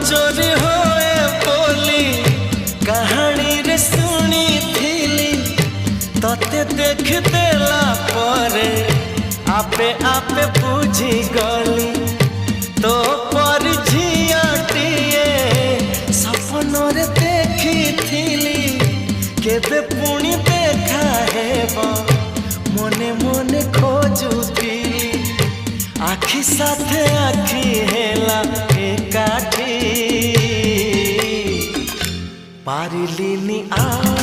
चोरी होए बोली कहानी रे सुनी थिली तते देख देला परे आपे आपे बुझी गली तो पर झियाटिए सपनरे देखी थिली केबे पुणी देखा हेबा मने मने खोजुथिली आखि साथे आखि हेला एकाठी पारिलिनी आ